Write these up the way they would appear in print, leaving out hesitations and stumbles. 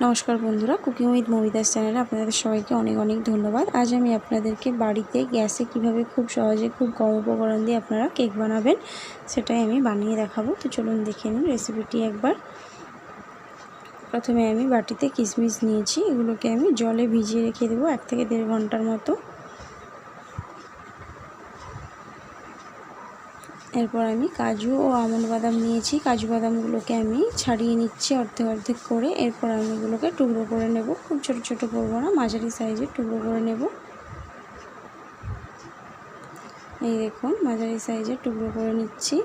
নমস্কার বন্ধুরা, cooking with Moumita's চ্যানেলে আপনাদের সবাইকে অনেক অনেক ধন্যবাদ। আজ আমি আপনাদেরকে বাড়িতে গ্যাসে কিভাবে খুব সহজে খুব কম উপকরণ দিয়ে আপনারা কেক বানাবেন সেটাই আমি বানিয়ে দেখাবো। তো চলুন দেখে নিন রেসিপিটি একবার। প্রথমে আমি বাটিতে কিশমিশ নিয়েছি, এগুলোকে আমি জলে ভিজিয়ে রেখে দেবো 1 থেকে 1.5 ঘন্টার মতো। এরপর আমি কাজু ও আমন্ড বাদাম নিয়েছি, কাজু বাদামগুলোকে আমি ছাড়িয়ে নিচ্ছি অর্ধেক অর্ধেক করে। এরপর আমি এগুলোকে টুকরো করে নেব, খুব ছোট ছোট করব না, মাঝারি সাইজের টুকরো করে নেব। এই দেখুন মাঝারি সাইজের টুকরো করে নিচ্ছি।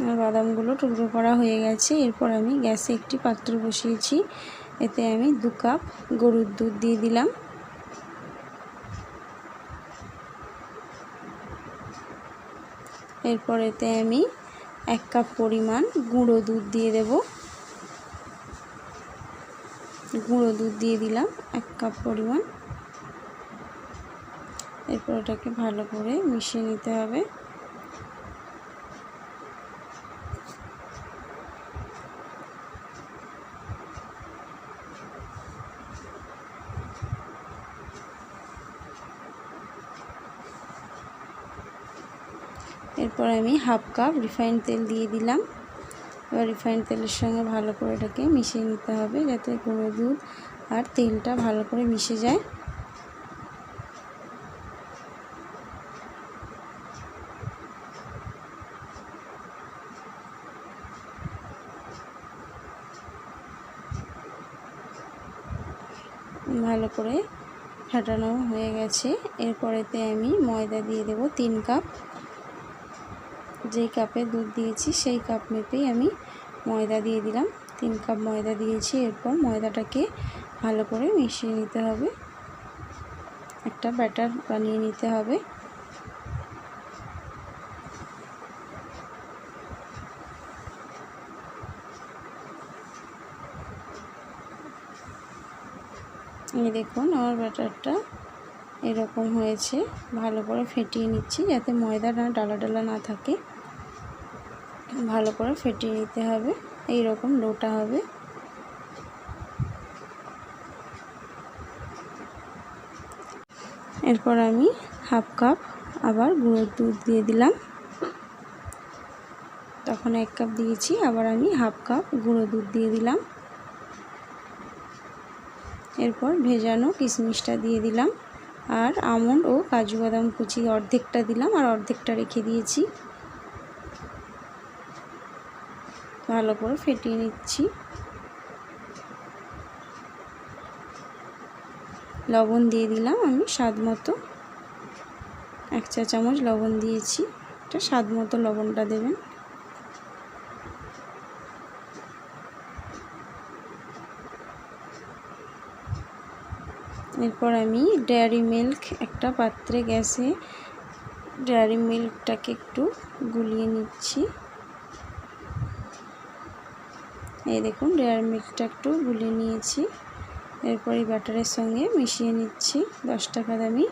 আর বাদামগুলো টুকরো করা হয়ে গেছে। এরপর আমি গ্যাসে একটি পাত্র বসিয়েছি, এতে আমি 2 কাপ গরুর দুধ দিয়ে দিলাম। এরপর এতে আমি 1 কাপ পরিমাণ গুঁড়ো দুধ দিয়ে দেব। গুঁড়ো দুধ দিয়ে দিলাম 1 কাপ পরিমাণ। এরপর এটাকে ভালো করে মিশিয়ে নিতে হবে। এরপর আমি 1/2 কাপ রিফাইন্ড তেল দিয়ে দিলাম। এবার রিফাইন্ড তেলের সঙ্গে ভালো করে এটাকে মিশিয়ে নিতে হবে, যাতে গুঁড়ো দুধ আর তেলটা ভালো করে মিশে যায়। ভালো করে ফাটানো হয়ে গেছে। এরপরেতে আমি ময়দা দিয়ে দেব 3 কাপ। যেই কাপে দুধ দিয়েছি সেই কাপ মেপেই আমি ময়দা দিয়ে দিলাম, 3 কাপ ময়দা দিয়েছি। এরপর ময়দাটাকে ভালো করে মিশিয়ে নিতে হবে, একটা ব্যাটার বানিয়ে নিতে হবে। এই দেখুন আমার ব্যাটারটা এরকম হয়েছে। ভালো করে ফেটিয়ে নিচ্ছি যাতে ময়দা না ডালা ডালা না থাকে। ভালো করে ফেটিয়ে নিতে হবে, এই রকম লোটা হবে। এরপর আমি 1/2 কাপ আবার গুঁড়োর দুধ দিয়ে দিলাম। তখন 1 কাপ দিয়েছি, আবার আমি 1/2 কাপ গুঁড়ো দুধ দিয়ে দিলাম। এরপর ভেজানো কিশমিশটা দিয়ে দিলাম, আর আমন্ড ও কাজু বাদাম কুচি অর্ধেকটা দিলাম আর অর্ধেকটা রেখে দিয়েছি। ভালো করে ফেটিয়ে নিচ্ছি। লবণ দিয়ে দিলাম আমি স্বাদ মতো, 1 চা চামচ লবণ দিয়েছি, এটা স্বাদ মতো লবণটা দেবেন। এরপর আমি ডেয়ারি মিল্ক একটা পাত্রে গ্যাসে ডেয়ারি মিল্কটাকে একটু গুলিয়ে নিচ্ছি। এই দেখুন ডেয়ারি মিল্কটা একটু গুলিয়ে নিয়েছি। এরপর এই ব্যাটারের সঙ্গে মিশিয়ে নিচ্ছি। 10 টাকা দামি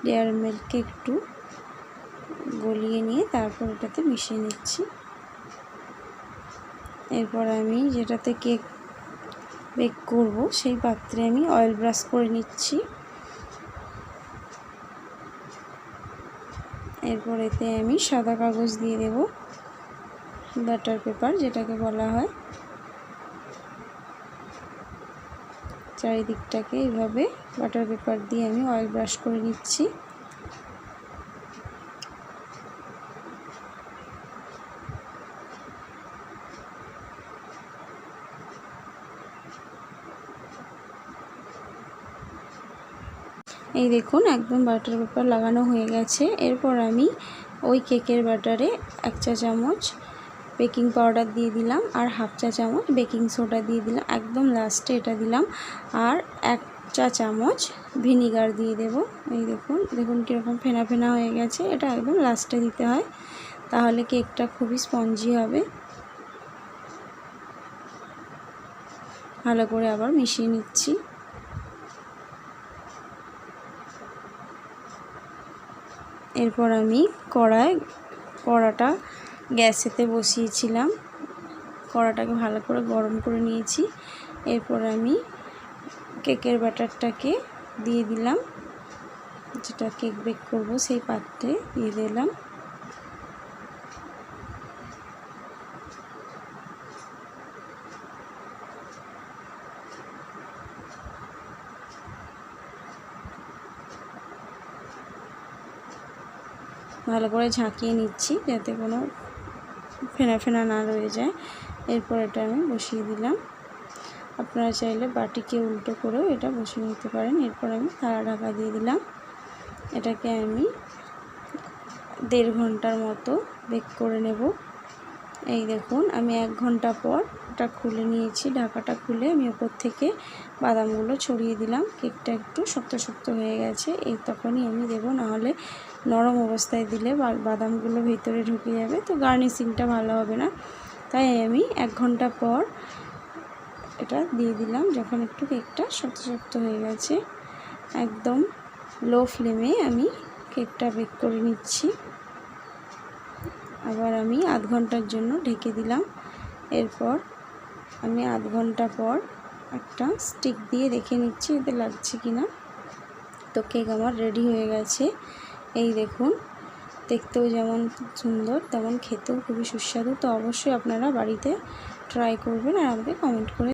ডেয়ারি মিল্ককে একটু গলিয়ে নিয়ে তারপর এটাতে মিশিয়ে নিচ্ছি। এরপর আমি যেটাতে কেক বেক করব সেই পাত্রে আমি অয়েল ব্রাশ করে নিচ্ছি। এরপর এতে আমি সাদা কাগজ দিয়ে দেব, বাটার পেপার যেটাকে বলা হয়। চারিদিকটাকে এইভাবে বাটার পেপার দিয়ে আমি অয়েল ব্রাশ করে নিচ্ছি। এই দেখুন একদম বাটার পেপার লাগানো হয়ে গেছে। এরপর আমি ওই কেকের ব্যাটারে 1 চা চামচ বেকিং পাউডার দিয়ে দিলাম আর 1/2 চা চামচ বেকিং সোডা দিয়ে দিলাম, একদম লাস্টে এটা দিলাম। আর 1 চা চামচ ভিনিগার দিয়ে দেব। এই দেখুন দেখুন কীরকম ফেনা ফেনা হয়ে গেছে, এটা একদম লাস্টে দিতে হয়, তাহলে কেকটা খুবই স্পঞ্জি হবে। ভালো করে আবার মিশিয়ে নিচ্ছি। এরপর আমি কড়াটা গ্যাসেতে বসিয়েছিলাম, কড়াটাকে ভালো করে গরম করে নিয়েছি। এরপর আমি কেকের ব্যাটারটাকে দিয়ে দিলাম, যেটা কেক বেক করব সেই পাত্রে দিয়ে দিলাম। ভালো করে ঝাঁকিয়ে নিচ্ছি যাতে কোনো ফেনা ফেনা না রয়ে যায়। এরপর এটা আমি বসিয়ে দিলাম। আপনারা চাইলে বাটিকে উল্টো করেও এটা বসিয়ে নিতে পারেন। এরপর আমি থালা ঢাকা দিয়ে দিলাম। এটাকে আমি 1.5 ঘন্টার মতো বেক করে নেব। এই দেখুন আমি 1 ঘন্টা পর এটা খুলে নিয়েছি। ঢাকাটা খুলে আমি ওপর থেকে বাদামগুলো ছড়িয়ে দিলাম। কেকটা একটু শক্ত শক্ত হয়ে গেছে, এই তখনই আমি দেবো, নাহলে নরম অবস্থায় দিলে বাদামগুলো ভেতরে ঢুকে যাবে, তো গার্নিশিংটা ভালো হবে না। তাই আমি 1 ঘন্টা পর এটা দিয়ে দিলাম, যখন একটু কেকটা শক্ত শক্ত হয়ে গেছে। একদম লো ফ্লেমে আমি কেকটা বেক করে নিচ্ছি। আবার আমি আধ ঘন্টার জন্য ঢেকে দিলাম। এরপর আমি আধ ঘন্টা পর একটা স্টিক দিয়ে দেখে নিচ্ছি এতে লাগছে কিনা। তো কেক আমার রেডি হয়ে গেছে। এই দেখুন, দেখতেও যেমন সুন্দর তেমন খেতেও খুবই সুস্বাদু। তো অবশ্যই আপনারা বাড়িতে ট্রাই করবেন আর আমাকে কমেন্ট করে